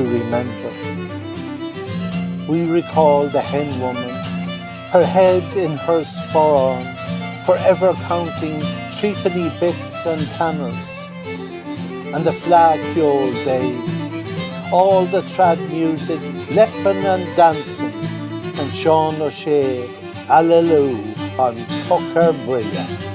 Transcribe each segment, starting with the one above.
to remember. We recall the hen woman, her head in her sporran, forever counting threepenny bits and tanners, and the flag-old days, all the trad music, leppin' and dancing, and Sean O'Shea, Alleluia, on Pucker Brilla.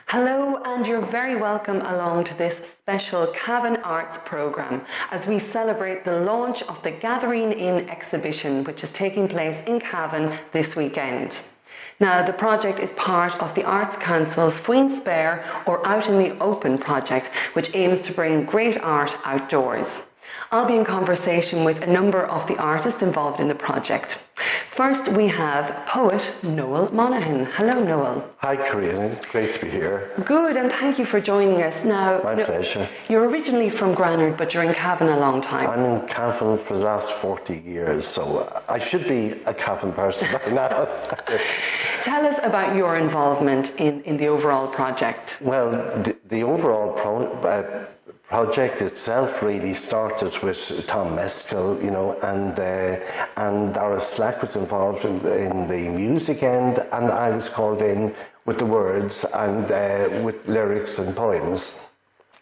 Hello, and you're very welcome along to this special Cavan Arts programme as we celebrate the launch of the Gathering In exhibition, which is taking place in Cavan this weekend. Now, the project is part of the Arts Council's Faoin Spéir or Out in the Open project, which aims to bring great art outdoors. I'll be in conversation with a number of the artists involved in the project. First, we have poet Noel Monaghan. Hello, Noel. Hi, Karina. It's great to be here. Good, and thank you for joining us. Now, My pleasure. You're originally from Granard, but you're in Cavan a long time. I'm in Cavan for the last 40 years, so I should be a Cavan person by now. Tell us about your involvement in the overall project. Well, the overall project itself really started with Tom Mescal, and Dara Slack was involved in the music end, and I was called in with the words and with lyrics and poems.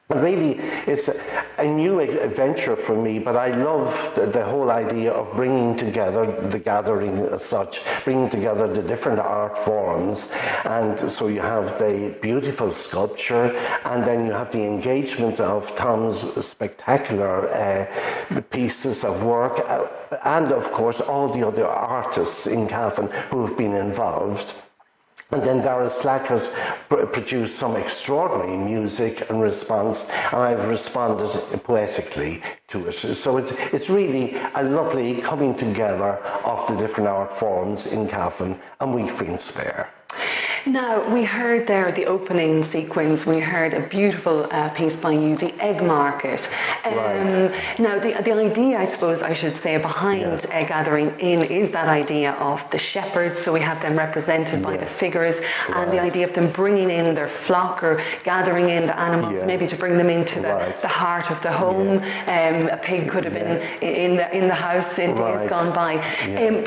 But really, it's a new adventure for me, but I love the whole idea of bringing together the gathering as such, bringing together the different art forms. And so you have the beautiful sculpture, and then you have the engagement of Tom's spectacular pieces of work, and of course all the other artists in Cavan who have been involved. And then Dara Slack has produced some extraordinary music and response, and I've responded poetically to it. So it's really a lovely coming together of the different art forms in Cavan, and we feel Spéir. Now, we heard there the opening sequence, we heard a beautiful piece by you, The Egg Market. Right. Now, the idea, I suppose I should say, behind Gathering In is that idea of the shepherds, so we have them represented by the figures, and the idea of them bringing in their flock or gathering in the animals, maybe to bring them into the heart of the home. A pig could have been in the house in days gone by.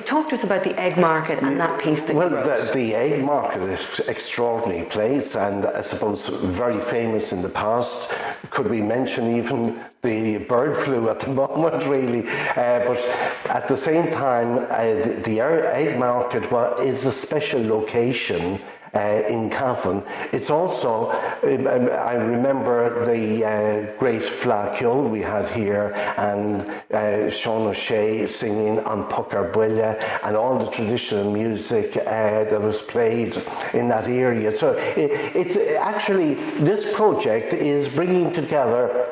Talk to us about The Egg Market and that piece that you wrote. The Egg Market is extraordinary place, and I suppose very famous in the past. Could we mention even the bird flu at the moment, really? But at the same time, the Egg Market is a special location in Cavan. It's also, I remember the great Flaciol we had here, and Sean O'Shea singing on Pucker Brilla, and all the traditional music that was played in that area. So it's actually, this project is bringing together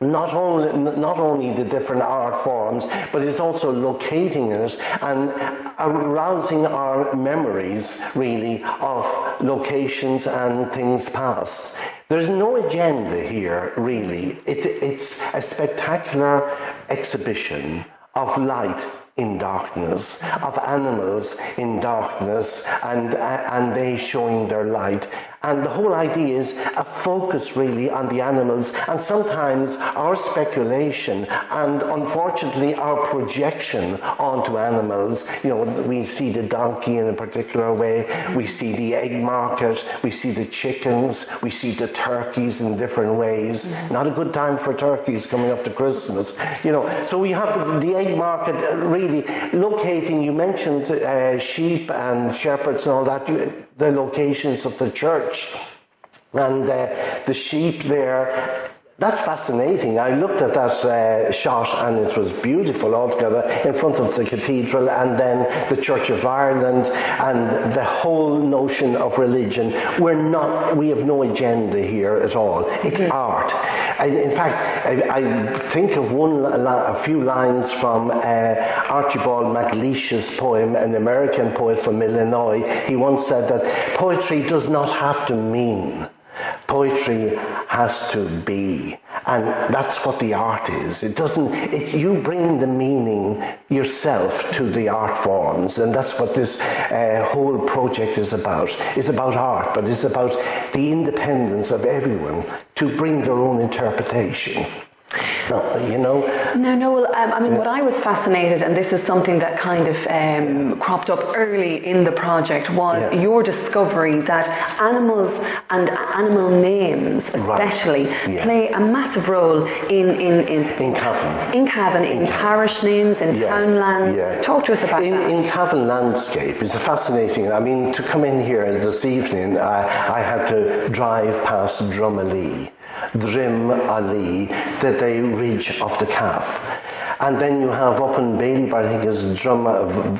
not only the different art forms, but it's also locating it and arousing our memories, really, of locations and things past. There's no agenda here, really. It's a spectacular exhibition of light in darkness, of animals in darkness, and they showing their light. And the whole idea is a focus really on the animals, and sometimes our speculation and unfortunately our projection onto animals. We see the donkey in a particular way, we see the egg market, we see the chickens, we see the turkeys in different ways. Not a good time for turkeys coming up to Christmas. So we have the egg market really locating, you mentioned sheep and shepherds and all that, the locations of the church. And the sheep there, That's fascinating. I looked at that shot and it was beautiful altogether in front of the cathedral and then the Church of Ireland and the whole notion of religion. We have no agenda here at all. It's art. In fact, I think of a few lines from Archibald MacLeish's poem, an American poet from Illinois. He once said that poetry does not have to mean. Poetry has to be, and that's what the art is. You bring the meaning yourself to the art forms, and that's what this whole project is about. It's about art, but it's about the independence of everyone to bring their own interpretation. Now, Noel, what I was fascinated, and this is something that kind of cropped up early in the project, was your discovery that animals and animal names especially play a massive role in Cavan. In Cavan, in parish names, in townlands. Talk to us about that. In Cavan landscape, it's fascinating. To come in here this evening, I had to drive past Drumalee. Drim Ali, the ridge of the calf. And then you have up in Bailey, I think is Drumbo,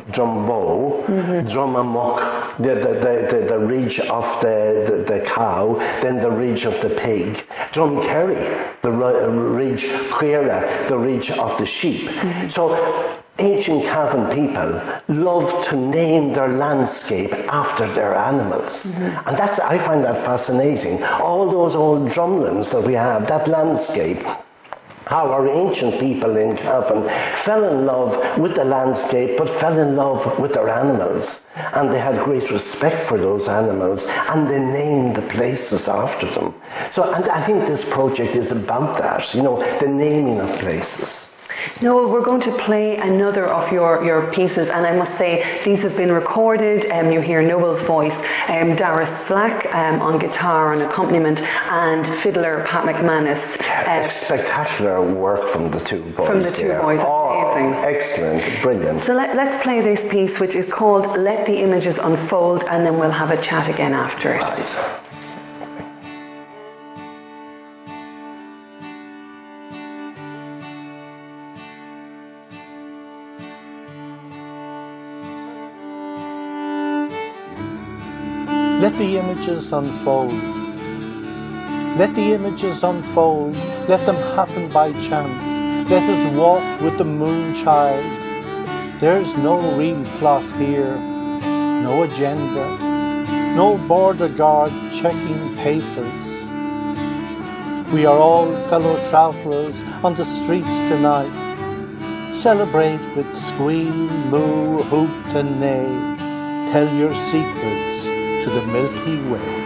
Drumamok, the ridge of the cow, then the ridge of the pig. Drumkerry, the ridge, Quera, the ridge of the sheep. So ancient Cavan people loved to name their landscape after their animals. And I find that fascinating. All those old drumlins that we have, that landscape, how our ancient people in Cavan fell in love with the landscape, but fell in love with their animals. And they had great respect for those animals, and they named the places after them. And I think this project is about that, the naming of places. Noel, we're going to play another of your pieces, and I must say these have been recorded. You hear Noel's voice, Dara Slack on guitar and accompaniment, and fiddler Pat McManus. Spectacular work from the two boys. Amazing. Excellent, brilliant. So let's play this piece, which is called Let the Images Unfold, and then we'll have a chat again after it. Right. Let the images unfold. Let the images unfold. Let them happen by chance. Let us walk with the moon child. There's no real plot here, no agenda, no border guard checking papers. We are all fellow travellers on the streets tonight. Celebrate with scream, moo, hoot and neigh. Tell your secrets to the Milky Way.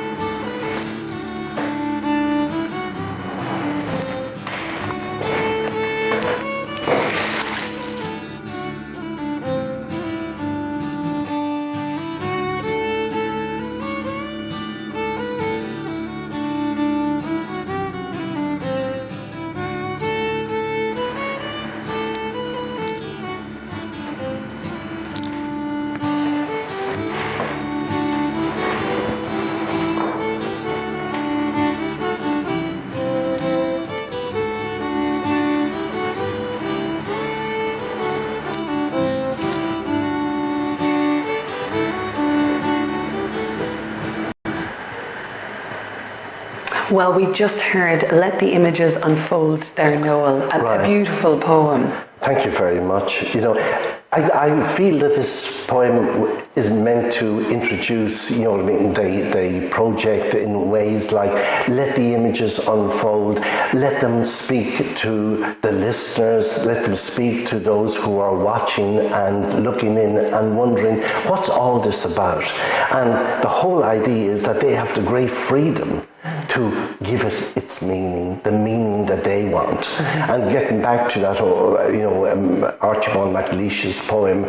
Well, we just heard Let the Images Unfold there, Noel. A beautiful poem. Thank you very much. I feel that this poem is meant to introduce, the project in ways like let the images unfold, let them speak to the listeners, let them speak to those who are watching and looking in and wondering, what's all this about? And the whole idea is that they have the great freedom to give it its meaning, the meaning that they want. And getting back to that, Archibald MacLeish's poem,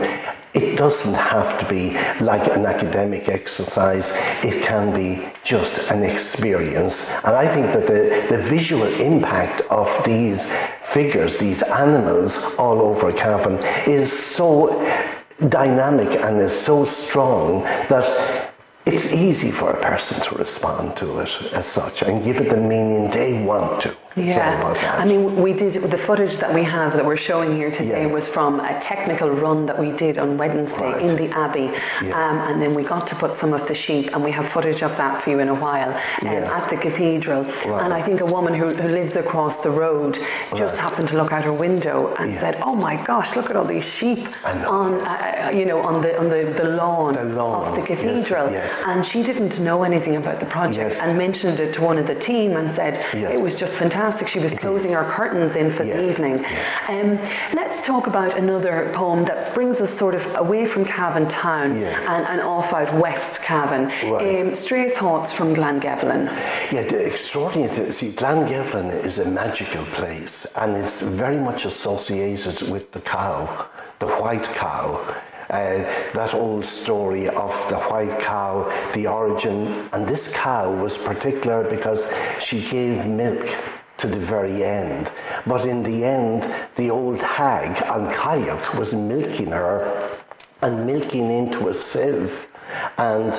it doesn't have to be like an academic exercise. It can be just an experience. And I think that the visual impact of these figures, these animals all over Cavan, is so dynamic and is so strong that it's easy for a person to respond to it as such and give it the meaning they want to. Yeah, I mean, we did, the footage that we have that we're showing here today was from a technical run that we did on Wednesday in the Abbey, and then we got to put some of the sheep, and we have footage of that for you in a while, at the cathedral, and I think a woman who lives across the road just happened to look out her window and said, oh my gosh, look at all these sheep on, on the lawn of the cathedral, and she didn't know anything about the project and mentioned it to one of the team and said it was just fantastic. She was closing her curtains in for the evening. Let's talk about another poem that brings us sort of away from Cavan town and off out west Cavan. Stray Thoughts from Glangevlin. Yeah, extraordinary. See, Glangevlin is a magical place, and it's very much associated with the cow, the white cow. That old story of the white cow, the origin, and this cow was particular because she gave milk to the very end. But in the end, the old hag on kayak was milking her and milking into a sieve and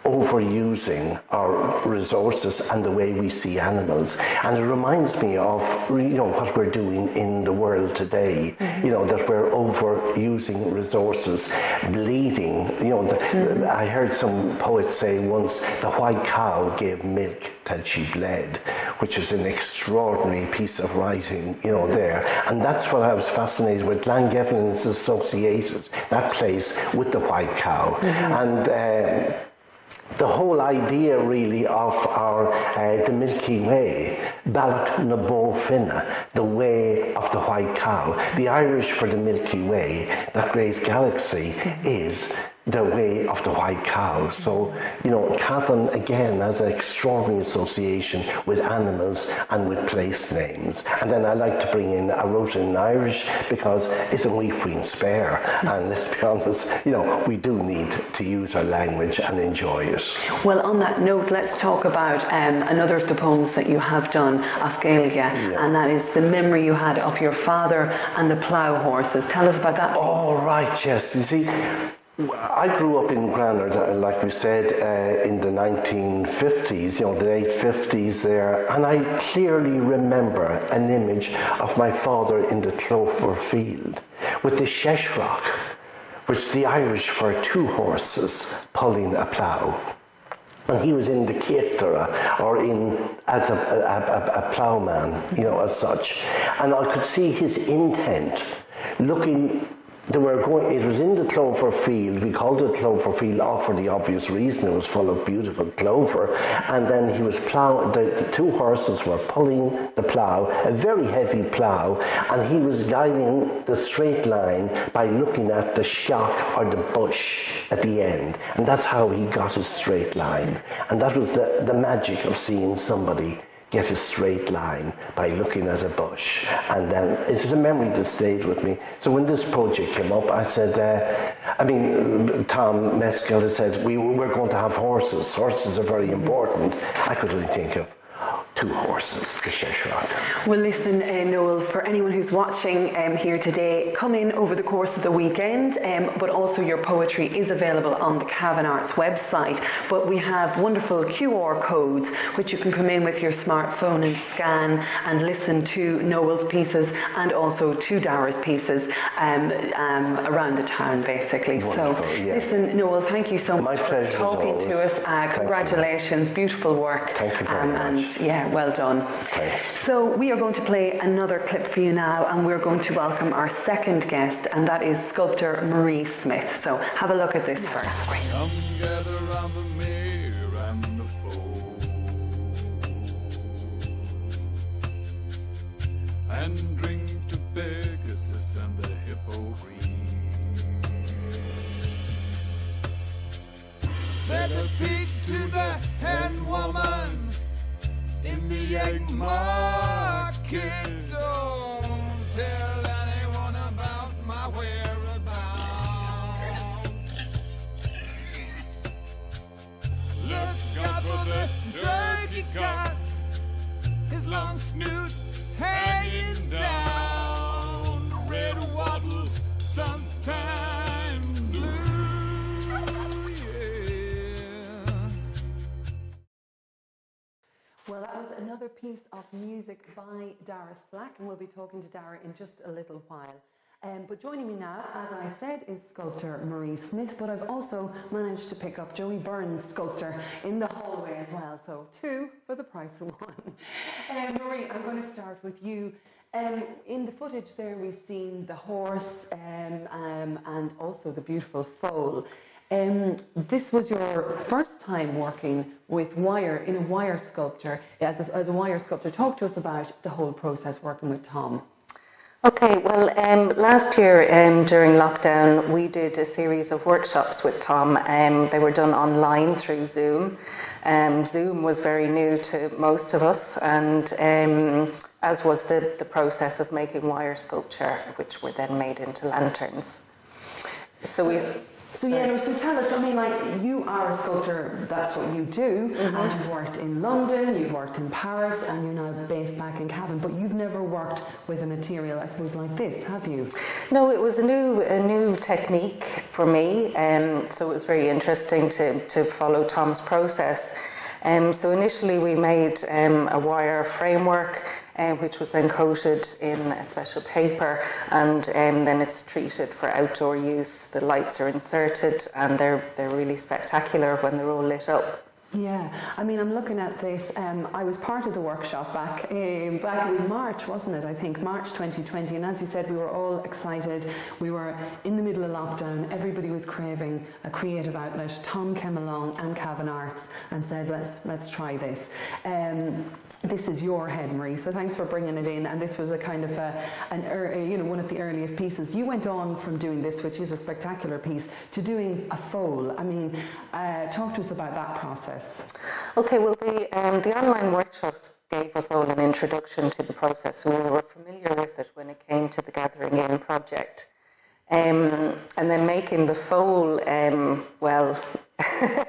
overusing our resources and the way we see animals. And it reminds me of what we're doing in the world today, that we're overusing resources, bleeding. I heard some poet say once, the white cow gave milk till she bled, which is an extraordinary piece of writing, there. And that's what I was fascinated with. Glangevlin is associated, that place, with the white cow. And the whole idea really of the Milky Way, Balak na Bó Finna, the way of the white cow. The Irish for the Milky Way, that great galaxy, is the way of the white cow. So, Cavan again has an extraordinary association with animals and with place names. And then I like to bring in, I wrote in Irish because it's a wee Faoin Spéir. And let's be honest, we do need to use our language and enjoy it. Well, on that note, let's talk about another of the poems that you have done, Ascalia, and that is the memory you had of your father and the plough horses. Tell us about that. Oh, right, yes. You see, I grew up in Granard, like we said, in the 1950s, the late 50s there, and I clearly remember an image of my father in the clover field with the sheshrock, which the Irish for 2 horses pulling a plough. And he was in the Keitara, or as a ploughman, as such. And I could see his intent, looking. It was in the clover field. We called it clover field for the obvious reason. It was full of beautiful clover. And then he was plowing, the 2 horses were pulling the plough, a very heavy plough, and he was guiding the straight line by looking at the shock or the bush at the end. And that's how he got his straight line. And that was the magic of seeing somebody get a straight line by looking at a bush. And then it was a memory that stayed with me. So when this project came up, I said, Tom Mescal had said, we're going to have horses. Horses are very important. I could only think of 2 horses, the sheshrock. Well, listen, Noel, for anyone who's watching here today, come in over the course of the weekend, but also your poetry is available on the Cavan Arts website. But we have wonderful QR codes, which you can come in with your smartphone and scan and listen to Noel's pieces and also to Dara's pieces around the town, basically. Wonderful, so, listen, Noel, thank you so much for talking to us. Congratulations, beautiful work. Thank you very much. And yeah, well done. Thanks. So we are going to play another clip for you now, and we're going to welcome our second guest, and that is sculptor Marie Smith. So have a look at this first. Come gather round the mayor and the foe, and drink to Pegasus and the hippogreen. Said a pig to the hen woman in the egg market, don't tell anyone about my whereabouts. Look out for the turkey cock, his long snoot hanging down, red wattles sometime blue. Well, that was another piece of music by Dara Slack, and we'll be talking to Dara in just a little while. But joining me now, as I said, is sculptor Marie Smith, but I've also managed to pick up Joey Byrne's sculptor in the hallway as well, so 2 for the price of 1. Marie, I'm going to start with you. In the footage there, we've seen the horse and also the beautiful foal. This was your first time working with wire, in a wire sculpture, as a wire sculptor. Talk to us about the whole process working with Tom. Okay, well, last year during lockdown, we did a series of workshops with Tom. They were done online through Zoom. Zoom was very new to most of us, and as was the process of making wire sculpture, which were then made into lanterns. So tell us, I mean, like, you are a sculptor, that's what you do, and you've worked in London, you've worked in Paris, and you're now based back in Cavan, but you've never worked with a material, I suppose, like this, have you? No, it was a new technique for me, so it was very interesting to follow Tom's process. So initially we made a wire framework, which was then coated in a special paper, and then it's treated for outdoor use. The lights are inserted, and they're really spectacular when they're all lit up. Yeah, I mean, I'm looking at this. I was part of the workshop back it was March, wasn't it? I think March 2020. And as you said, we were all excited. We were in the middle of lockdown. Everybody was craving a creative outlet. Tom came along and Cavan Arts and said, let's try this. This is your head, Marie. So thanks for bringing it in. And this was a kind of one of the earliest pieces. You went on from doing this, which is a spectacular piece, to doing a foal. I mean, talk to us about that process. Okay, well, the online workshops gave us all an introduction to the process, so we were familiar with it when it came to the Gathering In project. And then making the foal, well, it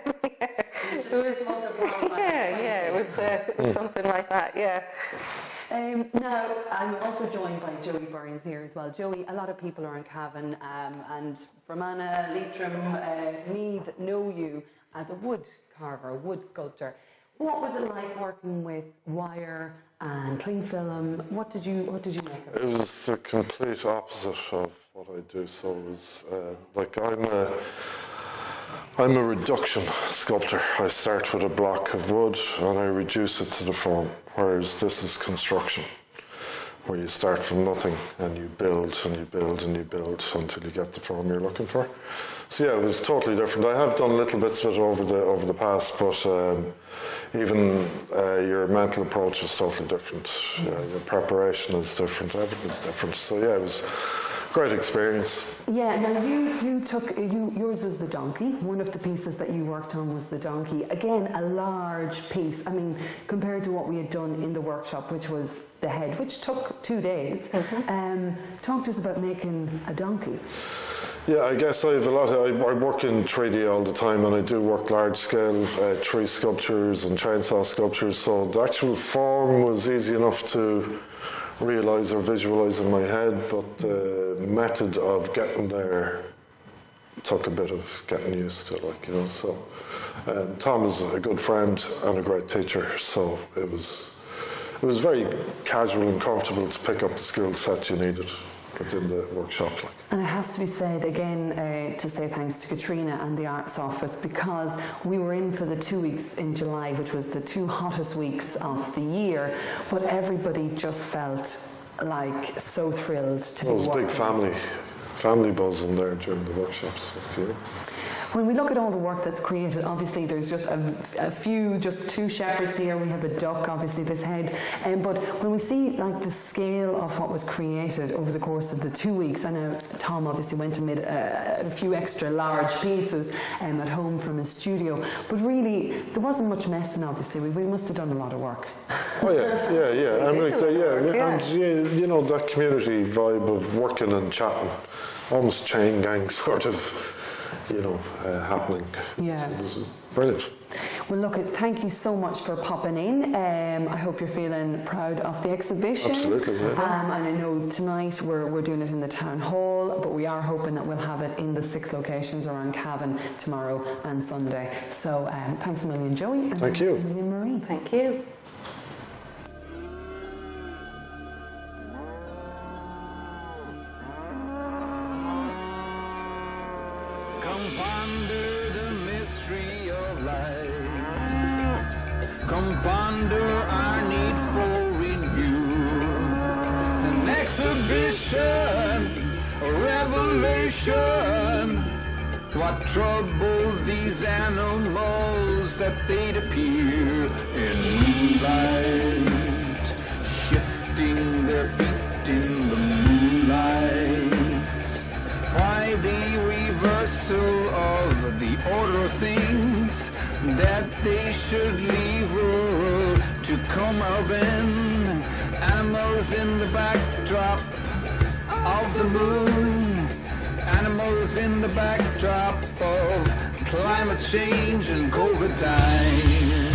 was something like that, yeah. Now, I'm also joined by Joey Byrne here as well. Joey, a lot of people are in Cavan, and Fermanagh, Leitrim, Meath know you as a wood carver, wood sculptor. What was it like working with wire and cling film? What did you make of it? It was the complete opposite of what I do. So it was like I'm a reduction sculptor. I start with a block of wood and I reduce it to the form, whereas this is construction, where you start from nothing and you build and you build and you build until you get the form you're looking for. So yeah, it was totally different. I have done little bits of it over the past, but even your mental approach is totally different. Your preparation is different. Everything's different. So yeah, it was a great experience. Yeah. Now you took yours was the donkey. One of the pieces that you worked on was the donkey. Again, a large piece. I mean, compared to what we had done in the workshop, which was the head, which took 2 days. Talk to us about making a donkey. Yeah, I guess I work in 3D all the time, and I do work large scale tree sculptures and chainsaw sculptures, so the actual form was easy enough to realise or visualise in my head, but the method of getting there took a bit of getting used to, so Tom is a good friend and a great teacher, so it was very casual and comfortable to pick up the skill set you needed within the workshop. And it has to be said again to say thanks to Katrina and the Arts Office, because we were in for the 2 weeks in July, which was the 2 hottest weeks of the year, but everybody just felt like so thrilled to be working. It was a big family buzz in there during the workshops. When we look at all the work that's created, obviously there's just a few, just 2 shepherds here. We have a duck, obviously this head. But when we see like the scale of what was created over the course of the 2 weeks, I know Tom obviously went and made a few extra large pieces at home from his studio. But really, there wasn't much messing. Obviously, we must have done a lot of work. Oh yeah. And you know, that community vibe of working and chatting, almost chain gang sort of. Happening. Yeah. So this is brilliant. Well, look, thank you so much for popping in. I hope you're feeling proud of the exhibition. Absolutely, yeah. And I know tonight we're doing it in the town hall, but we are hoping that we'll have it in the 6 locations around Cavan tomorrow and Sunday. So thanks a million, Joey. And thank you. Thanks a million, Marie. Thank you. question what troubled these animals that they'd appear in moonlight, shifting their feet in the moonlight. Why the reversal of the order of things, that they should leave rural to come urban, animals in the backdrop of the moon, animals in the backdrop of climate change and COVID time.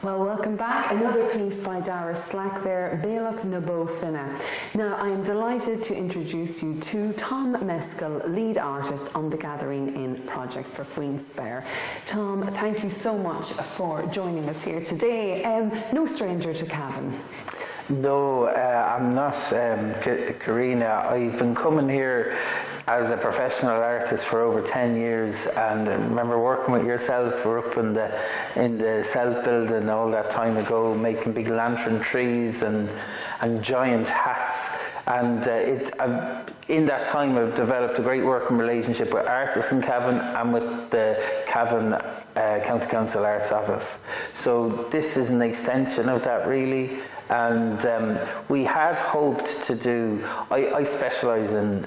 Well, welcome back. Another piece by Dara Slack there, Béalach na Bó Finne. Now, I am delighted to introduce you to Tom Mescal, lead artist on the Gathering In project for Faoin Spéir. Tom, thank you so much for joining us here today. No stranger to Cavan. No, I'm not, Karina. I've been coming here as a professional artist for over 10 years, and I remember working with yourself. We're up in the South building all that time ago, making big lantern trees and giant hats. And in that time, I've developed a great working relationship with artists in Cavan and with the Cavan County Council Arts Office. So this is an extension of that, really. And we had hoped to do, I specialise in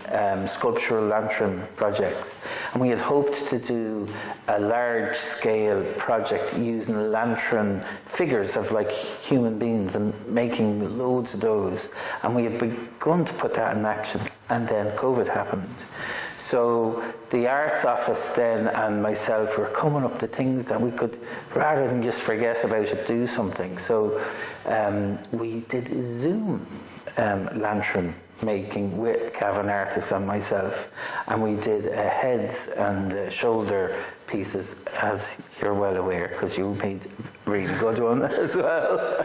sculptural lantern projects, and we had hoped to do a large scale project using lantern figures of like human beings and making loads of those, and we had begun to put that in action, and then COVID happened. So the arts office then and myself were coming up to things that we could, rather than just forget about it, do something. So we did Zoom lantern making with Cavan artists and myself, and we did heads and shoulder pieces, as you're well aware, because you made a really good one as well.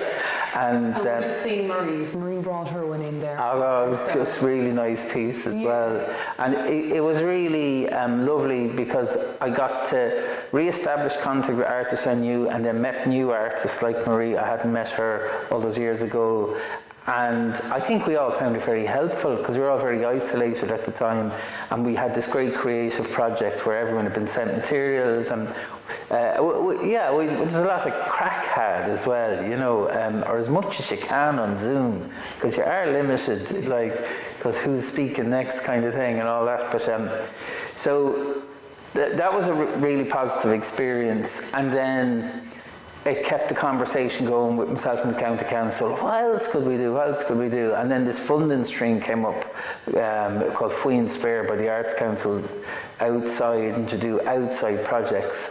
And we've just seen Marie's. Marie brought her one in there. Oh, just really nice piece as well. And it was really lovely, because I got to re-establish contact with artists I knew, and then met new artists like Marie. I hadn't met her all those years ago. And I think we all found it very helpful, because we were all very isolated at the time, and we had this great creative project where everyone had been sent materials, and there's a lot of crack had as well, you know, or as much as you can on Zoom, because you are limited, like, because who's speaking next kind of thing and all that. But so that was a really positive experience, and then it kept the conversation going with myself and the county council. What else could we do? What else could we do? And then this funding stream came up called Fitzpatrick Spéir by the Arts Council outside, and to do outside projects.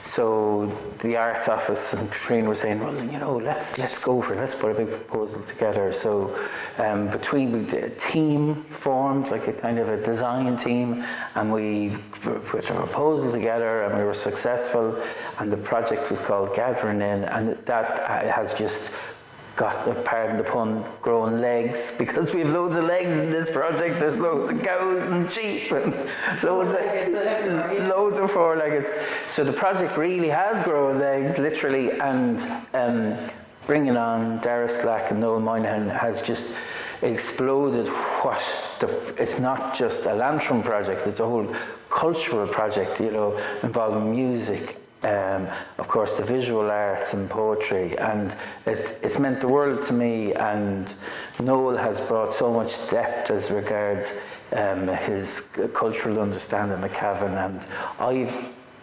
So the arts office and Katrina were saying, well, you know, let's go for it. Let's put a big proposal together. So we a team formed, like a kind of a design team, and we put a proposal together, and we were successful. And the project was called Gathering In, and that has just got, pardon the pun, grown legs, because we have loads of legs in this project. There's loads of cows and sheep and loads of four-legged. So the project really has grown legs, literally, and bringing on Dara Slack and Noel Monaghan has just exploded it's not just a lantern project, it's a whole cultural project, you know, involving music, of course the visual arts and poetry, and it's meant the world to me. And Noel has brought so much depth as regards his cultural understanding of Cavan, and I've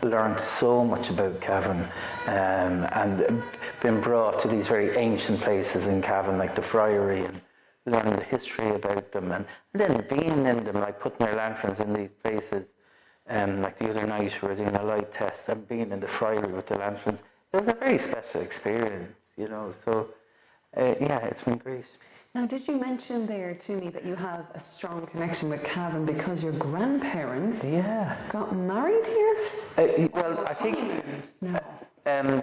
learned so much about Cavan, and been brought to these very ancient places in Cavan, like the Friary, and learning the history about them, and then being in them, like putting their lanterns in these places. Like the other night we were doing a light test, and being in the Friary with the lanterns, it was a very special experience, you know. So it's been great. Now, did you mention there to me that you have a strong connection with Cavan because your grandparents got married here? Well, I think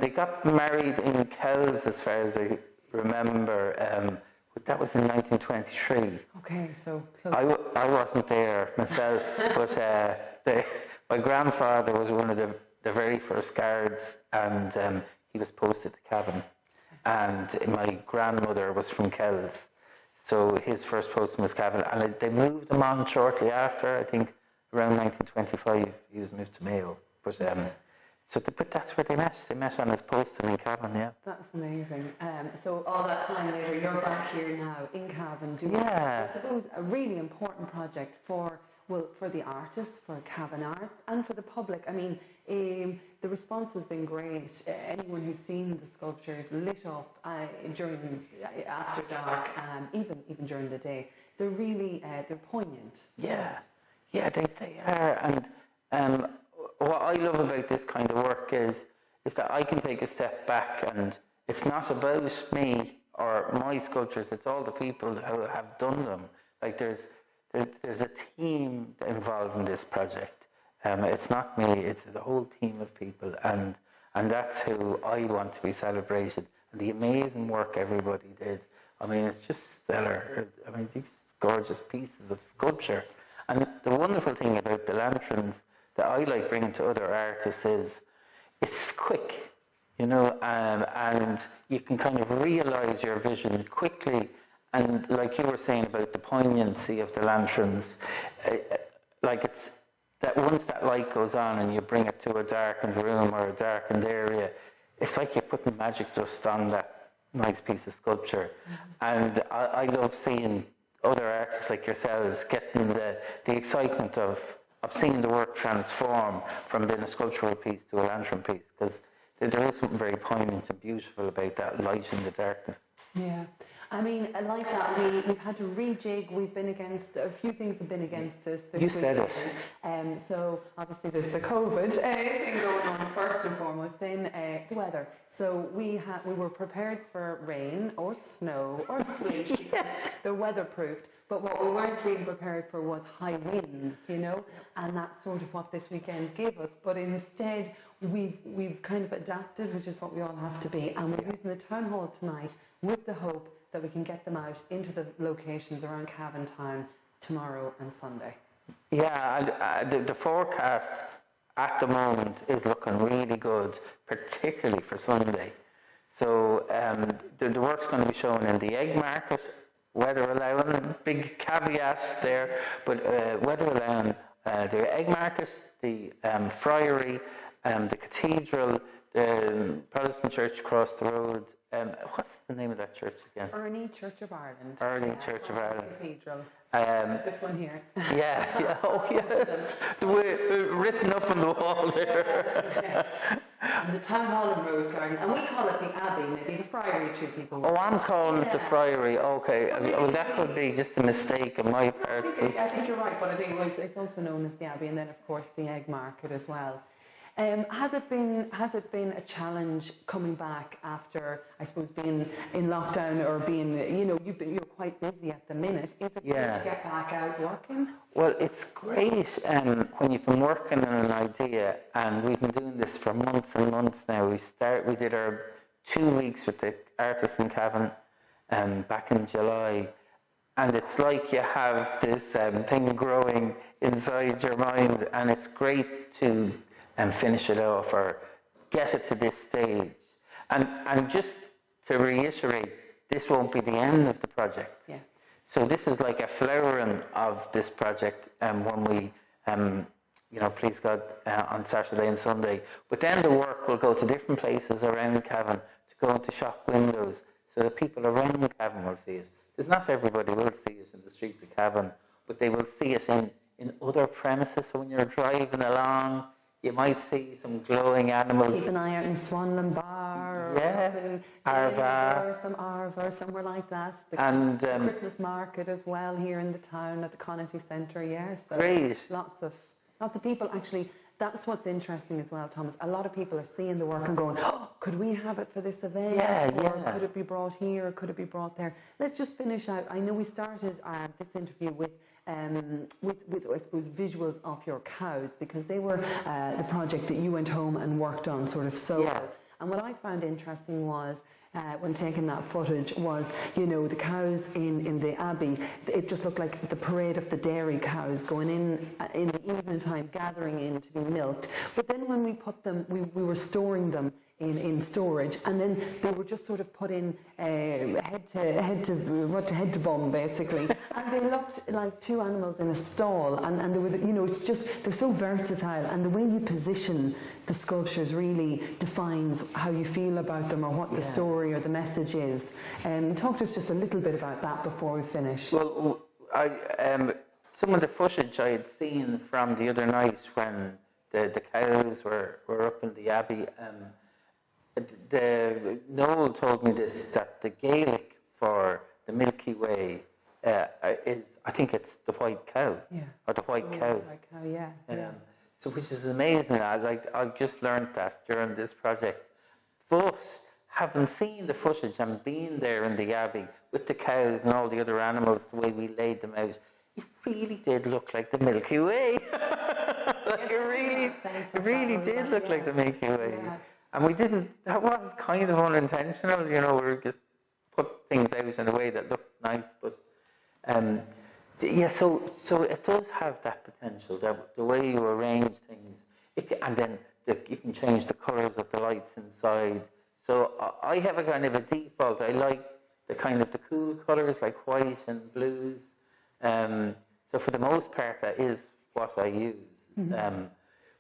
they got married in Kells, as far as I remember, but that was in 1923. Okay, so close. I wasn't there myself, but my grandfather was one of the very first guards, and he was posted to Cavan. And my grandmother was from Kells, so his first posting was Cavan. And they moved him on shortly after, I think around 1925, he was moved to Mayo. But but that's where they met. They met on his posting in Cavan, yeah. That's amazing. So all that time later, you're back here now in Cavan doing, Yeah. I suppose, a really important project for the artists, for Cavan Arts, and for the public. I mean, the response has been great. Anyone who's seen the sculptures lit up after dark, even during the day, they're really they're poignant. Yeah, they are. And what I love about this kind of work is that I can take a step back, and it's not about me or my sculptures. It's all the people who have done them. Like there's a team involved in this project. It's not me, it's the whole team of people, and that's who I want to be celebrated. And the amazing work everybody did. I mean, it's just stellar. I mean, these gorgeous pieces of sculpture. And the wonderful thing about the lanterns that I like bringing to other artists is it's quick, you know, and you can kind of realise your vision quickly. And like you were saying about the poignancy of the lanterns, like it's that once that light goes on and you bring it to a darkened room or a darkened area, it's like you're putting magic dust on that nice piece of sculpture. And I love seeing other artists like yourselves getting the excitement of seeing the work transform from being a sculptural piece to a lantern piece, because there is something very poignant and beautiful about that light in the darkness. Yeah. I mean, like that, we've had to rejig. We've been against, a few things have been against us this You weekend. said it. So obviously there's the COVID thing going on first and foremost, then the weather. So we were prepared for rain or snow or sleet because they're weatherproofed. But what we weren't really prepared for was high winds, you know, and that's sort of what this weekend gave us. But instead, we've kind of adapted, which is what we all have to be, and we're using the town hall tonight with the hope that we can get them out into the locations around Cavan Town tomorrow and Sunday. Yeah, the forecast at the moment is looking really good, particularly for Sunday. So the work's going to be shown in the Egg Market, weather allowing, big caveat there, but weather allowing, the Egg Market, the Friary, the Cathedral, the Protestant Church across the road. What's the name of that church again? Ernie Church of Ireland. Ernie Church of Ireland. Cathedral. This one here. Yeah, oh yes, the way written up on the wall there. And the town hall in Rose Garden, and we call it the Abbey, maybe the Friary too, people. Oh, I'm calling it the Friary. Okay, well that could be just a mistake on my part. I think you're right, but I think it's also known as the Abbey, and then of course the Egg Market as well. Has it been a challenge coming back after, I suppose, being in lockdown or being, you know, you're quite busy at the minute? Is it good to get back out working? Well, it's great when you've been working on an idea, and we've been doing this for months and months now. We did our 2 weeks with the artists in Cavan back in July, and it's like you have this thing growing inside your mind, and it's great to finish it off or get it to this stage. And just to reiterate, this won't be the end of the project. Yeah. So this is like a flowering of this project when we, you know, please God, on Saturday and Sunday. But then the work will go to different places around Cavan to go into shop windows so that people around Cavan will see it. Because not everybody will see it in the streets of Cavan, but they will see it in other premises. So when you're driving along, you might see some glowing animals. Keep an eye out in Swanland Bar, or Arva, or some Arva, somewhere like that. And the Christmas market as well here in the town at the Connaughty Centre. Yes, so great. Lots of people actually. That's what's interesting as well, Thomas. A lot of people are seeing the work and going, "Oh, could we have it for this event? Or could it be brought here? Or could it be brought there?" Let's just finish out. I know we started this interview with I suppose visuals of your cows, because they were the project that you went home and worked on sort of solo. Yeah. And what I found interesting was when taking that footage was, you know, the cows in the abbey. It just looked like the parade of the dairy cows going in the evening time, gathering in to be milked. But then when we put them, we were storing them in storage, and then they were just sort of put in head to bum basically, and they looked like two animals in a stall, and they were, you know, it's just, they're so versatile, and the way you position the sculptures really defines how you feel about them or what the story or the message is. Talk to us just a little bit about that before we finish. Well, some of the footage I had seen from the other night when the cows were up in the abbey. Noel told me this, that the Gaelic for the Milky Way is, I think it's the white cow, or the white cows. White cow, So, which is amazing. I just learned that during this project. But having seen the footage and being there in the abbey with the cows and all the other animals, the way we laid them out, it really did look like the Milky Way. It really did look like the Milky Way. Yeah. And we didn't, that was kind of unintentional, you know, we just put things out in a way that looked nice, but so it does have that potential, that the way you arrange things, and then you can change the colours of the lights inside. So I have a kind of a default, I like the kind of the cool colours like white and blues, so for the most part that is what I use.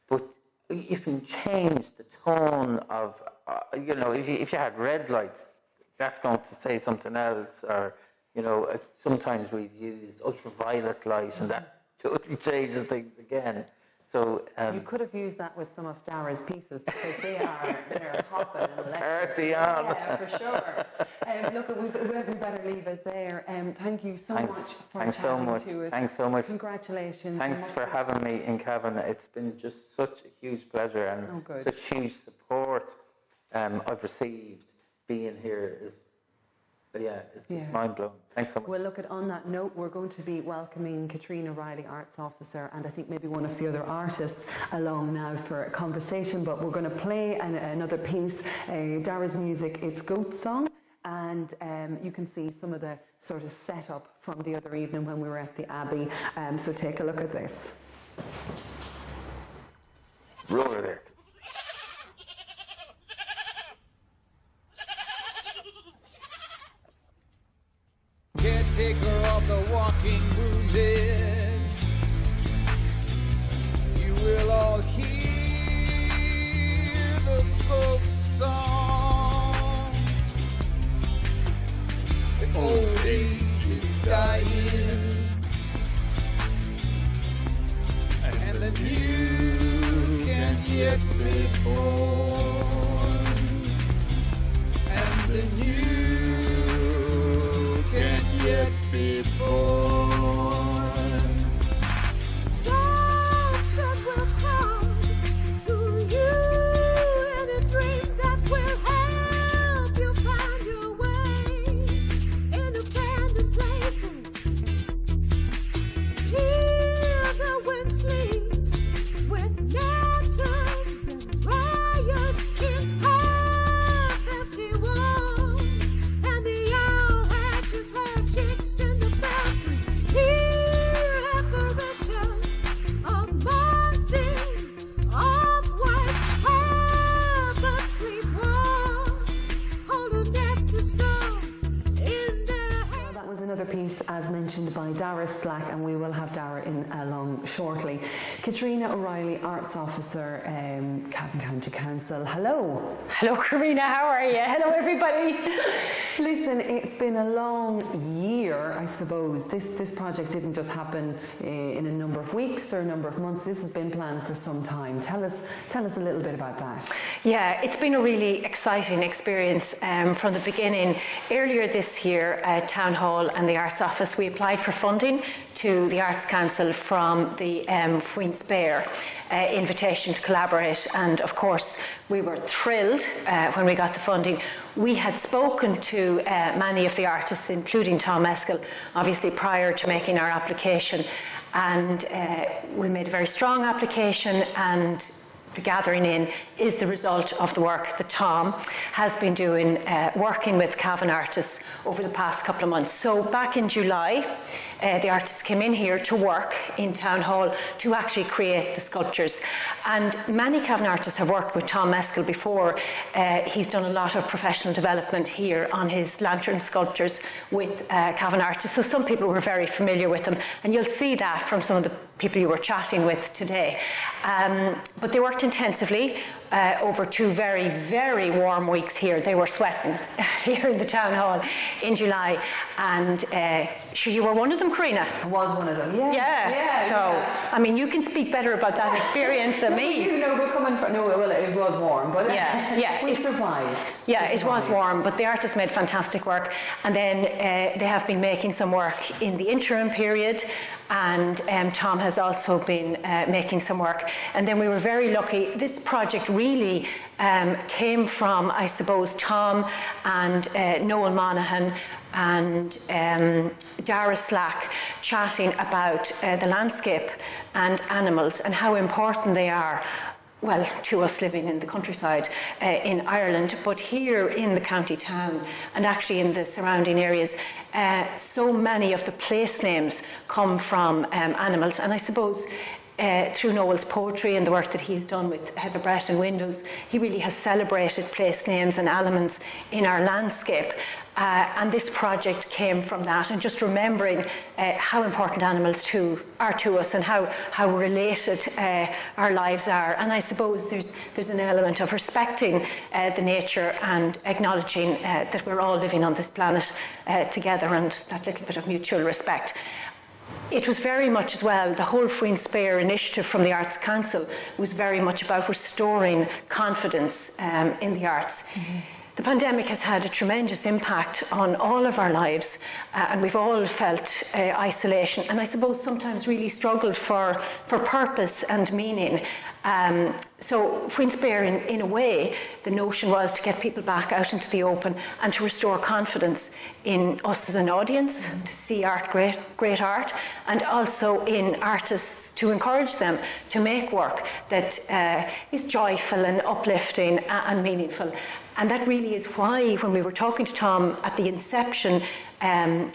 But you can change the tone of, you know, if you had red lights, that's going to say something else, or, you know, sometimes we've used ultraviolet light and that totally changes things again. So you could have used that with some of Dara's pieces, because they're hopping and party on. Yeah, for sure. Look, we better leave it there. Thank you so much for chatting to us. Thanks so much. Congratulations. Thanks for having me in Cavan. It's been just such a huge pleasure, and such huge support I've received. Being here is, it's just mind-blowing. Thanks so much. Well, look, on that note, we're going to be welcoming Katrina Riley, Arts Officer, and I think maybe one of the other artists along now for a conversation, but we're going to play another piece, Dara's music, it's Goat Song, and you can see some of the sort of setup from the other evening when we were at the Abbey, so take a look at this. Roll there. Caretaker of the walking wounded, you will all hear the folk song. The old age is dying, and the new can yet be born, and the new can yet be born. Something will come to you in a dream that will help you find your way in abandoned places. Here the wind sleeps with nettles and briars in half-empty walls, and the owl hatches her chicks in the belfry. Hear apparitions of monsters, of white hair that sleep warm, holding death to stars in their hands. That was another piece, as mentioned, by Dara Slack, and we will have Dara in along shortly. Katrina O'Reilly, Arts Officer, Cavan County Council. Hello. Hello, Karina. How are you? Hello, everybody. Listen, it's been a long year, I suppose. This project didn't just happen in a number of weeks or a number of months. This has been planned for some time. Tell us a little bit about that. Yeah, it's been a really exciting experience from the beginning. Earlier this year at Town Hall and the Arts Office, we applied for funding to the Arts Council from the Faoin Spéir invitation to collaborate, and of course we were thrilled when we got the funding. We had spoken to many of the artists, including Tom Eskell, obviously prior to making our application, and we made a very strong application, and the Gathering In is the result of the work that Tom has been doing, working with Cavan artists over the past couple of months. So back in July, the artists came in here to work in Town Hall to actually create the sculptures. And many Cavan artists have worked with Tom Mescal before. He's done a lot of professional development here on his lantern sculptures with Cavan artists. So some people were very familiar with them. And you'll see that from some of the people you were chatting with today. But they worked intensively over 2 very, very warm weeks here. They were sweating here in the Town Hall in July. And sure, you were one of them, Karina? I was one of them, yeah. Yeah. So, I mean, you can speak better about that experience than me. You know, we're coming from, no, well, it was warm, but yeah, we survived. Yeah, it was warm, but the artists made fantastic work. And then they have been making some work in the interim period, and Tom has also been making some work. And then we were very lucky. This project really came from, I suppose, Tom and Noel Monaghan and Dara Slack chatting about the landscape and animals and how important they are, well, to us living in the countryside in Ireland, but here in the county town and actually in the surrounding areas, so many of the place names come from animals. And I suppose through Noel's poetry and the work that he's done with Heather Brett and Windows, he really has celebrated place names and elements in our landscape. And this project came from that, and just remembering how important animals are to us and how related our lives are. And I suppose there's an element of respecting the nature and acknowledging that we're all living on this planet together, and that little bit of mutual respect. It was very much as well, the whole Faoin Spéir initiative from the Arts Council was very much about restoring confidence in the arts. Mm-hmm. The pandemic has had a tremendous impact on all of our lives, and we've all felt isolation, and I suppose sometimes really struggled for purpose and meaning. So Faoin Spéir, in a way, the notion was to get people back out into the open and to restore confidence in us as an audience, to see art, great art, and also in artists, to encourage them to make work that is joyful and uplifting and meaningful. And that really is why, when we were talking to Tom at the inception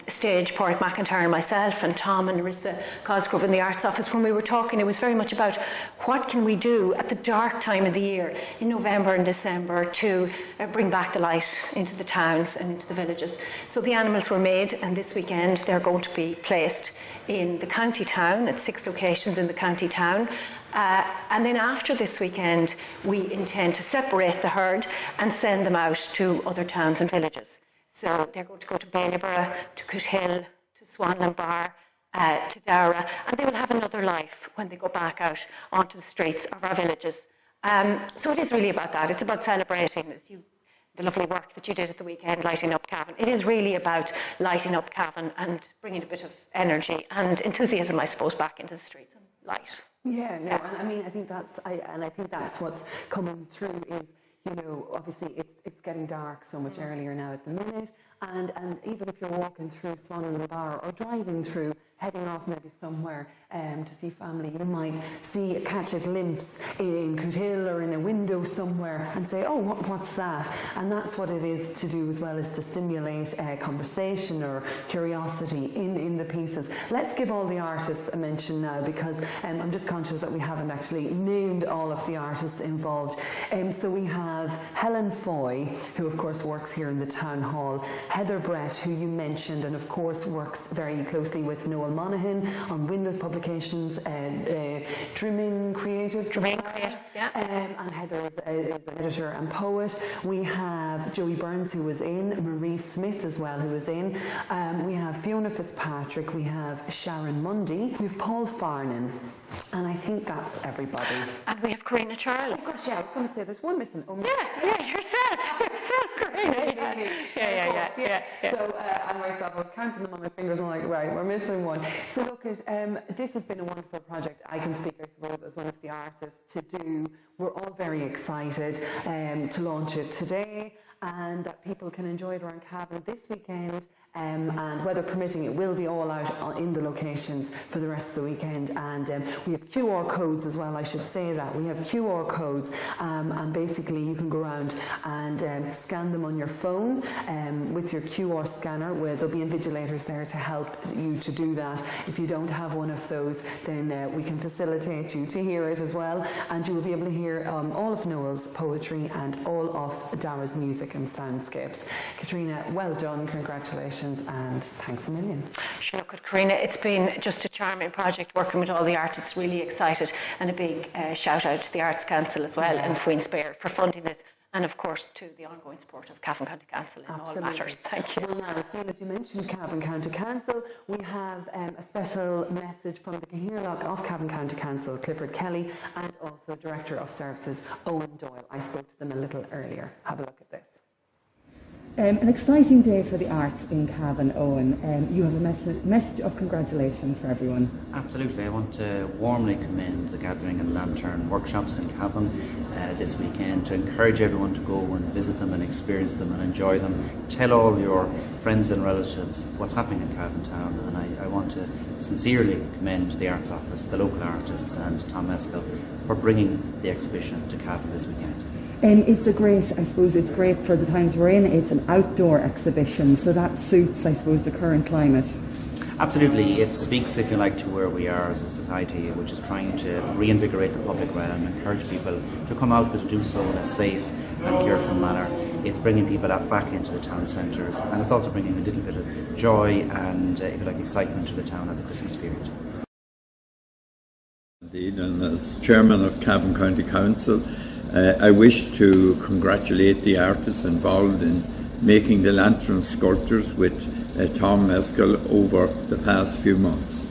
stage, Pádraig McIntyre and myself and Tom and Marissa Cosgrove in the Arts Office, when we were talking, it was very much about what can we do at the dark time of the year, in November and December, to bring back the light into the towns and into the villages. So the animals were made, and this weekend they're going to be placed in the county town, at 6 locations in the county town. And then after this weekend, we intend to separate the herd and send them out to other towns and villages. So they're going to go to Ballyborough, to Coothill, to Swanlinbar, to Dara, and they will have another life when they go back out onto the streets of our villages. So it is really about that. It's about celebrating the lovely work that you did at the weekend, lighting up Cavan. It is really about lighting up Cavan and bringing a bit of energy and enthusiasm, I suppose, back into the streets and light. Yeah, no, and I mean, I think that's what's coming through is, you know, obviously it's getting dark so much earlier now at the minute, and even if you're walking through Swanlinbar or driving through, heading off maybe somewhere to see family, you might catch a glimpse in Coothill or in a window somewhere and say, oh, what's that? And that's what it is to do as well, is to stimulate conversation or curiosity in the pieces. Let's give all the artists a mention now, because I'm just conscious that we haven't actually named all of the artists involved. So we have Helen Foy, who of course works here in the Town Hall, Heather Brett, who you mentioned, and of course works very closely with Noel Monaghan on Windows publications, Trimming Creative, yeah. And Heather is an editor and poet. We have Joey Burns, who was in, Marie Smith as well, who was in. We have Fiona Fitzpatrick, we have Sharon Mundy, we have Paul Farnan, and I think that's everybody. And we have Karina Charles. Oh gosh, yeah, I was going to say there's one missing. Oh, yeah, yourself, Karina. Yeah. So, and myself, I was counting them on my fingers and I'm like, right, we're missing one. So look, this has been a wonderful project. I can speak, I suppose, as one of the artists to do. We're all very excited to launch it today, and that people can enjoy it around Cavan this weekend. and weather permitting, it will be all out in the locations for the rest of the weekend. And we have QR codes as well, I should say that. We have QR codes, and basically you can go around and scan them on your phone with your QR scanner, where there'll be invigilators there to help you to do that. If you don't have one of those, then we can facilitate you to hear it as well, and you will be able to hear all of Noel's poetry and all of Dara's music and soundscapes. Katrina, well done, congratulations, and thanks a million. Sure, good, Karina. It's been just a charming project working with all the artists, really excited, and a big shout out to the Arts Council as well and Faoin Spéir for funding this, and of course to the ongoing support of Cavan County Council in all matters. Thank you. Well, now, as soon as you mentioned Cavan County Council, we have a special message from the Cahirlock of Cavan County Council, Clifford Kelly, and also Director of Services, Owen Doyle. I spoke to them a little earlier. Have a look at this. An exciting day for the arts in Cavan, Owen. You have a message of congratulations for everyone. Absolutely. I want to warmly commend the Gathering and Lantern workshops in Cavan this weekend, to encourage everyone to go and visit them and experience them and enjoy them. Tell all your friends and relatives what's happening in Cavan Town, and I want to sincerely commend the Arts Office, the local artists and Tom Mescal for bringing the exhibition to Cavan this weekend. It's great for the times we're in. It's an outdoor exhibition, so that suits, I suppose, the current climate. Absolutely. It speaks, if you like, to where we are as a society, which is trying to reinvigorate the public realm, encourage people to come out, but to do so in a safe and careful manner. It's bringing people back into the town centres, and it's also bringing a little bit of joy and, if you like, excitement to the town at the Christmas period. Indeed, and as Chairman of Cavan County Council, I wish to congratulate the artists involved in making the lantern sculptures with Tom Mescal over the past few months.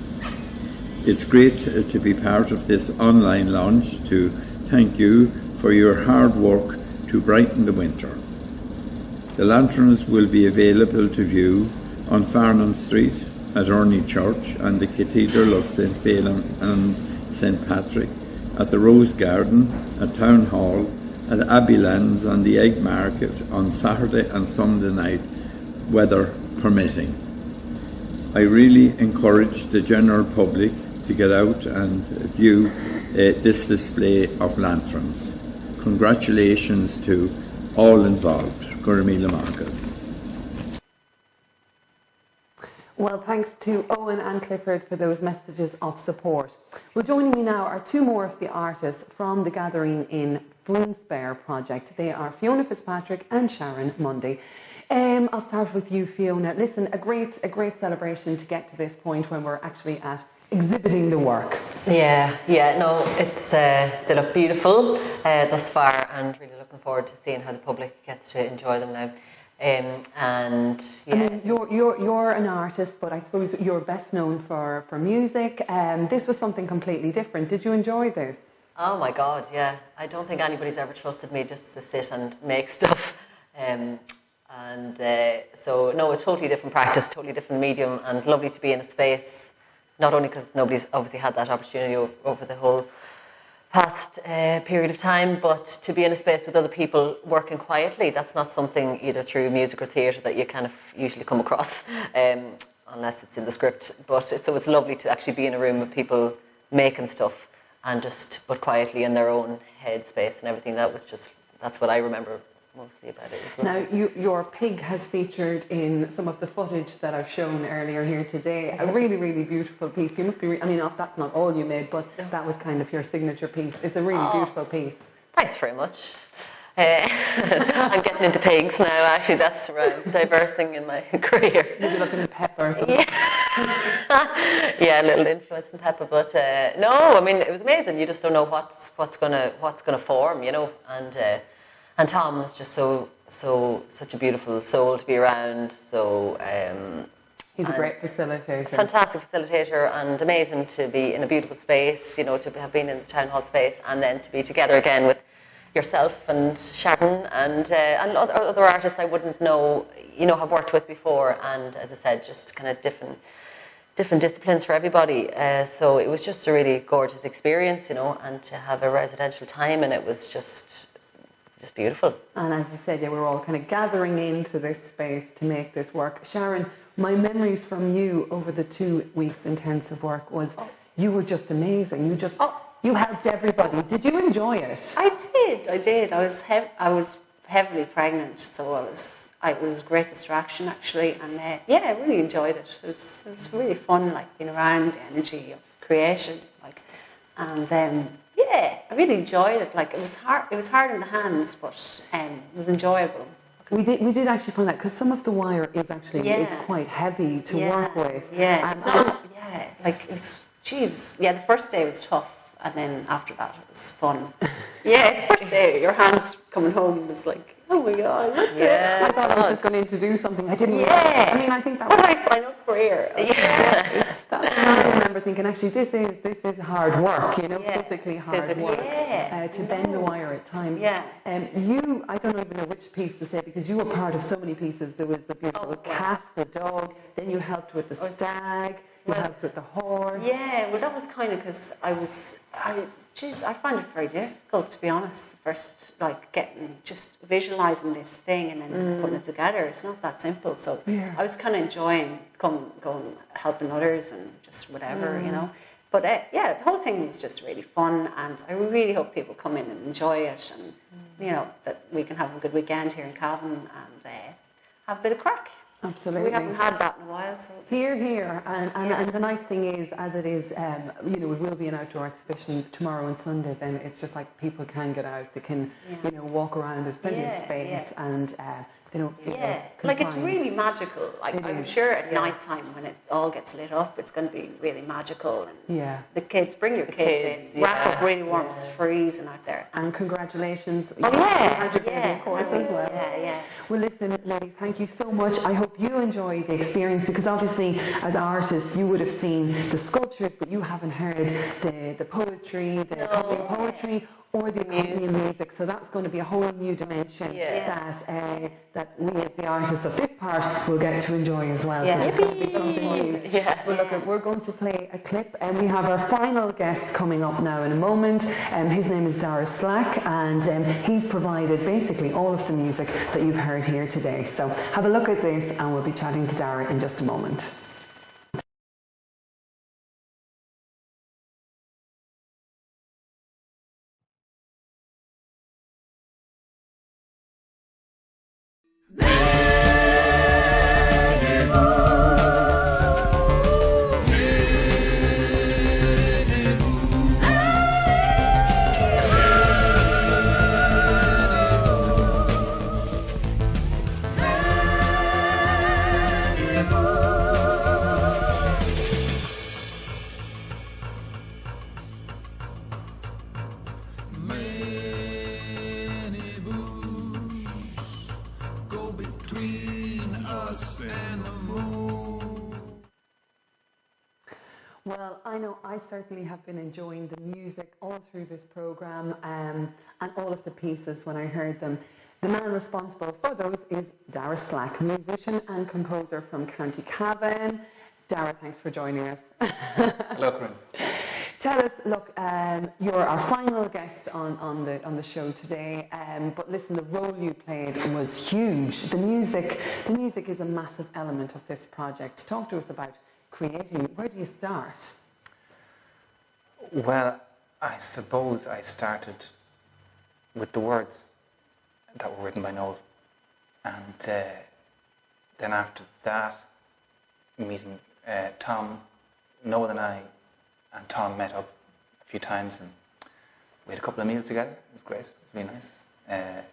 It's great to be part of this online launch, to thank you for your hard work to brighten the winter. The lanterns will be available to view on Farnham Street at Ernie Church and the Cathedral of St. Faoin and St. Patrick, at the Rose Garden, at Town Hall, at Abbeylands and the Egg Market on Saturday and Sunday night, weather permitting. I really encourage the general public to get out and view this display of lanterns. Congratulations to all involved. Gurmila Market. Well, thanks to Owen and Clifford for those messages of support. Well, joining me now are two more of the artists from the Gathering in Faoin Spéir project. They are Fiona Fitzpatrick and Sharon Mundy. I'll start with you, Fiona. Listen, a great celebration to get to this point when we're actually at exhibiting the work. Yeah, no, they look beautiful thus far, and really looking forward to seeing how the public gets to enjoy them now. And yeah, I mean, you're an artist, but I suppose you're best known for music. This was something completely different. Did you enjoy this? Oh my God, yeah. I don't think anybody's ever trusted me just to sit and make stuff. So no, it's totally different practice, totally different medium, and lovely to be in a space. Not only because nobody's obviously had that opportunity over the whole past period of time, but to be in a space with other people working quietly. That's not something either through music or theatre that you kind of usually come across, unless it's in the script. But it's lovely to actually be in a room with people making stuff, and but quietly in their own head space and everything. That's what I remember mostly about it. Now, your pig has featured in some of the footage that I've shown earlier here today. A really, really beautiful piece. You must be, that's not all you made, but that was kind of your signature piece. It's a really beautiful piece. Thanks very much. I'm getting into pigs now, actually. That's right. Diverse thing in my career. Maybe looking at Pepper or something. Yeah, a little influence from Pepper, but no, I mean, it was amazing. You just don't know what's gonna form, and Tom was just such a beautiful soul to be around. So he's a great facilitator. Fantastic facilitator, and amazing to be in a beautiful space, to have been in the town hall space, and then to be together again with yourself and Sharon and other artists I wouldn't know, have worked with before. And as I said, just kind of different disciplines for everybody. So it was just a really gorgeous experience, and to have a residential time, and it was just beautiful. And as you said, we're all kind of gathering into this space to make this work. Sharon, my memories from you over the 2 weeks intensive work was you were just amazing. You helped everybody. Did you enjoy it? I did. I was heavily pregnant, so it was a great distraction actually, and I really enjoyed it. It was really fun, like being around the energy of creation, like, and I really enjoyed it. Like it was hard in the hands, but it was enjoyable. We did actually find that because some of the wire is actually it's quite heavy to work with. The first day was tough, and then after that it was fun. The first day your hands coming home was like, oh my god, I thought I was just going to introduce something. I didn't. Yeah. I mean, I think that. What did I sign up for here? I remember thinking, actually, this is hard work. Physically hard work. To bend the wire at times. You, I don't even know which piece to say because you were part of so many pieces. There was the beautiful cat, the dog. Then you helped with the stag. You helped with the horse. That was kind of because I find it very difficult, to be honest. First, like just visualizing this thing and then putting it together. It's not that simple. So I was kind of enjoying going helping others and just whatever, But the whole thing was just really fun, and I really hope people come in and enjoy it, and that we can have a good weekend here in Cavan and have a bit of crack. Absolutely. We haven't had that in a while. So here. And the nice thing is, as it is, it will be an outdoor exhibition tomorrow and Sunday, then it's just like people can get out, they can, walk around, there's plenty of space, and they don't feel like it's really magical. Like I'm sure at night time when it all gets lit up, it's going to be really magical. And the kids, bring your kids in. Wrap up really warm, it's freezing out there. And congratulations. Of course, as well. Well, listen, ladies, thank you so much. I hope you enjoy the experience because obviously, as artists, you would have seen the sculptures, but you haven't heard the poetry, the accompanying poetry, or the accompanying music. So that's going to be a whole new dimension that we, as the artists of this part, will get to enjoy as well. So it's going to be something new. Well, look, we're going to play a clip, and we have our final guest coming up now in a moment. His name is Dara Slack, and he's provided basically all of the music that you've heard here today. So have a look at this, and we'll be chatting to Dara in just a moment. Well, I know I certainly have been enjoying the music all through this programme and all of the pieces when I heard them. The man responsible for those is Dara Slack, musician and composer from County Cavan. Dara, thanks for joining us. Hello, Corinne. Tell us, look, you're our final guest on the show today, but listen, the role you played was huge. The music is a massive element of this project. Talk to us about creating. Where do you start? Well, I suppose I started with the words that were written by Noel, and then after that, meeting Tom, Noel and I and Tom met up a few times, and we had a couple of meals together. It was great. It was really nice. It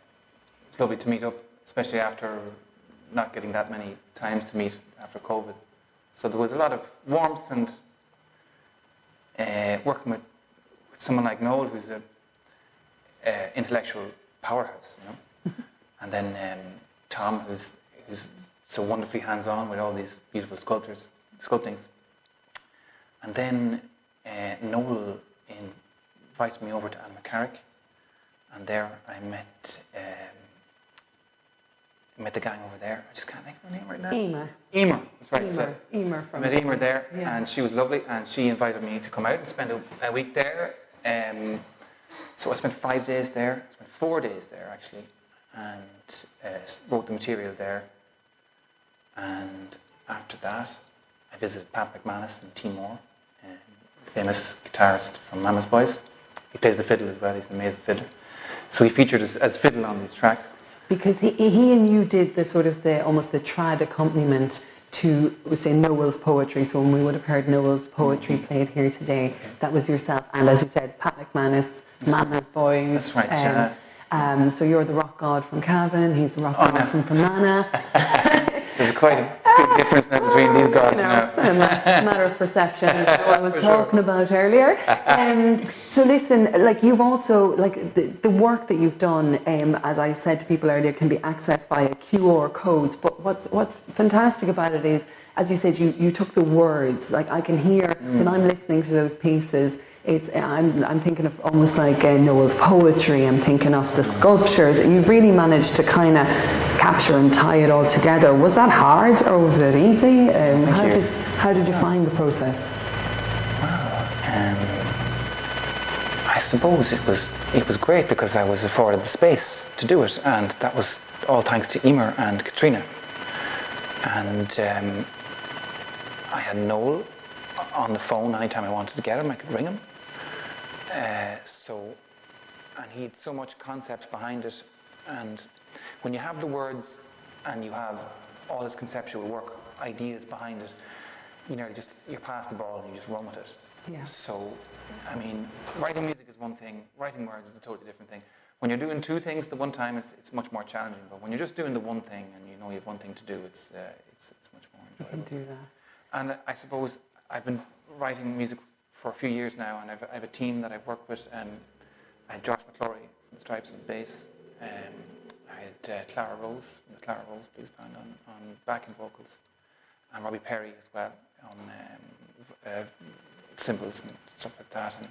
was lovely to meet up, especially after not getting that many times to meet after COVID. So there was a lot of warmth, and working with someone like Noel, who's an intellectual powerhouse, you know. And then Tom, who's so wonderfully hands-on with all these beautiful sculptings. And then Noel invited me over to Anne-McCarrick, and there I met the gang over there. I just can't think of her name right now. Emer, that's right. Emer I met Emer there, and she was lovely, and she invited me to come out and spend a week there. So I spent 5 days there. I spent 4 days there, actually, and wrote the material there. And after that, I visited Pat McManus in Timor, famous guitarist from Mama's Boys. He plays the fiddle as well. He's an amazing fiddler. So he featured as fiddle on these tracks. Because he and you did the sort of almost the trad accompaniment to, say, Noel's poetry. So when we would have heard Noel's poetry played here today, that was yourself. And as you said, Pat McManus, Mama's Boys. That's right. So you're the rock god from Cavan. He's the rock god from Fermanagh. There's quite a big difference now between these gods now. It's a matter of perception, as I was talking about earlier. So listen, like you've also, like the work that you've done, as I said to people earlier, can be accessed via QR codes. But what's fantastic about it is, as you said, you took the words. Like I can hear when I'm listening to those pieces. I'm thinking of almost like Noel's poetry. I'm thinking of the sculptures. You've really managed to kind of capture and tie it all together. Was that hard or was it easy? How did you find the process? Well, I suppose it was great because I was afforded the space to do it, and that was all thanks to Emer and Katrina. And I had Noel on the phone anytime I wanted to get him. I could ring him. And he had so much concept behind it, and when you have the words and you have all his conceptual work, ideas behind it, you pass the ball and you just run with it. Yeah. So, I mean, writing music is one thing, writing words is a totally different thing. When you're doing two things at the one time, it's much more challenging. But when you're just doing the one thing and you know you have one thing to do, it's much more enjoyable. You can do that. And I suppose I've been writing music for a few years now, and I have a team that I've worked with. I had Josh McClory from the Stripes on bass. I had Clara Rose from the Clara Rose Blues Band on backing vocals, and Robbie Perry as well on cymbals and stuff like that. And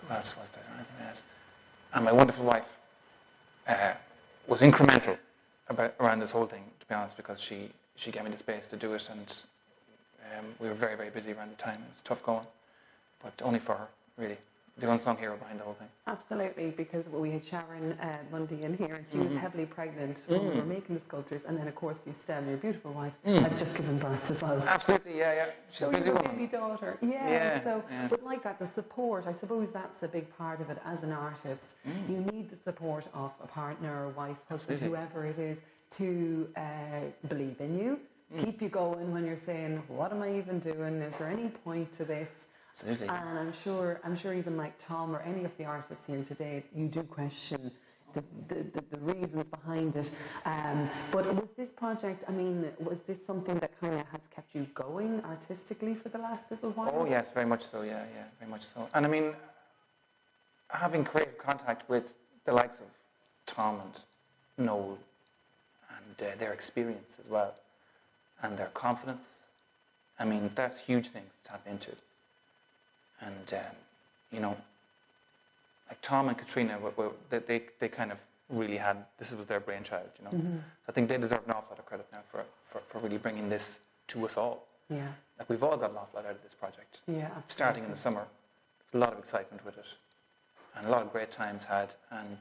who else was there? Anything else? And my wonderful wife was incremental around this whole thing, to be honest, because she gave me the space to do it, and we were very, very busy around the time. It was tough going, but only for her, really. The unsung hero behind the whole thing. Absolutely, because we had Sharon Mundy in here, and she was heavily pregnant when we were making the sculptures, and then of course Stella, your beautiful wife, has just given birth as well. Absolutely, yeah. She's so a busy woman. Baby daughter, But like that, the support, I suppose that's a big part of it as an artist. You need the support of a partner, wife, husband, whoever it is, to believe in you, keep you going when you're saying, what am I even doing? Is there any point to this? Absolutely. And I'm sure even like Tom or any of the artists here today, you do question the reasons behind it. But was this project, I mean, was this something that kind of has kept you going artistically for the last little while? Oh yes, very much so, yeah, very much so. And I mean, having creative contact with the likes of Tom and Noel and their experience as well, and their confidence, I mean, that's huge things to tap into. And, like Tom and Katrina, they kind of really had, this was their brainchild, I think they deserve an awful lot of credit now for really bringing this to us all. Yeah. Like we've all got an awful lot out of this project. Yeah, absolutely. Starting in the summer, there's a lot of excitement with it, and a lot of great times had, and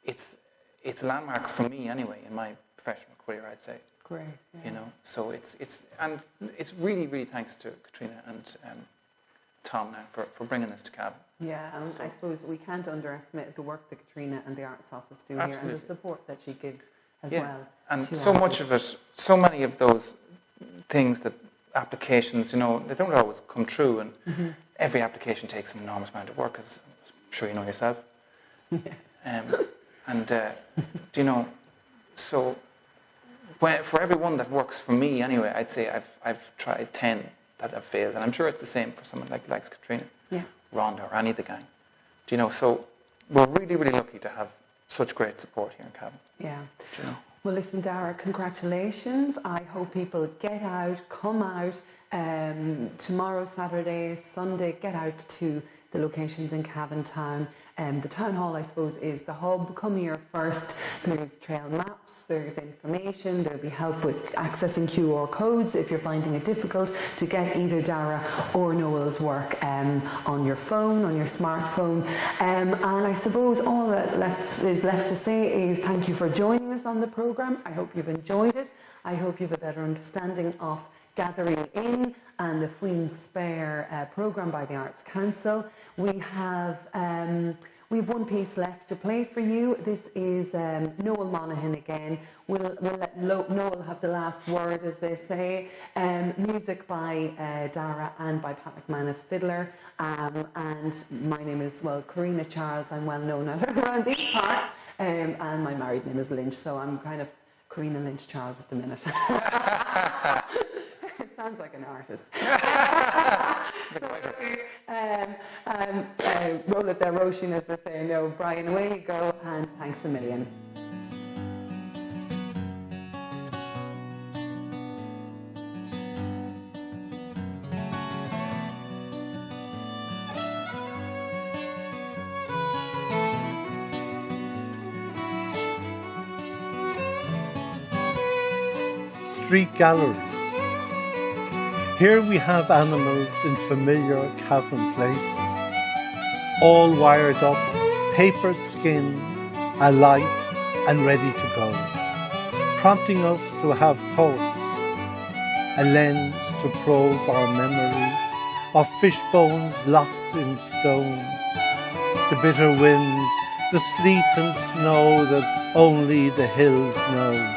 it's a landmark for me anyway in my professional career, I'd say. Great. Yeah. So it's really, really thanks to Katrina and Tom now for bringing this to Cavan. Yeah, and I suppose we can't underestimate the work that Katrina and the Arts Office do Absolutely. here, and the support that she gives as well. And so much of it, so many of those things, that applications, they don't always come true, and every application takes an enormous amount of work, as I'm sure you know yourself. So for every one that works for me anyway, I'd say I've tried 10 that have failed, and I'm sure it's the same for someone like Katrina, Rhonda, or any of the gang. So we're really, really lucky to have such great support here in Cavan. Yeah. Well, listen, Dara, congratulations. I hope people get out, come out tomorrow, Saturday, Sunday, get out to the locations in Cavan Town. The town hall, I suppose, is the hub. Come here first. There's trail maps, there's information, there'll be help with accessing QR codes if you're finding it difficult to get either Dara or Noel's work on your phone, on your smartphone. And I suppose all that is left to say is thank you for joining us on the programme. I hope you've enjoyed it. I hope you have a better understanding of Gathering In and the Faoin Spéir programme by the Arts Council. We have one piece left to play for you. This is Noel Monaghan again. We'll let Noel have the last word, as they say. Music by Dara and by Pat McManus fiddler. And my name is, Karina Charles. I'm well known around these parts. And my married name is Lynch, so I'm kind of Karina Lynch Charles at the minute. It sounds like an artist. Roll it there, Roisin, as they say. No, Brian, away you go, and thanks a million. Street galleries. Here we have animals in familiar cavern places, all wired up, paper skin, alight and ready to go, prompting us to have thoughts, a lens to probe our memories of fish bones locked in stone, the bitter winds, the sleet and snow that only the hills know.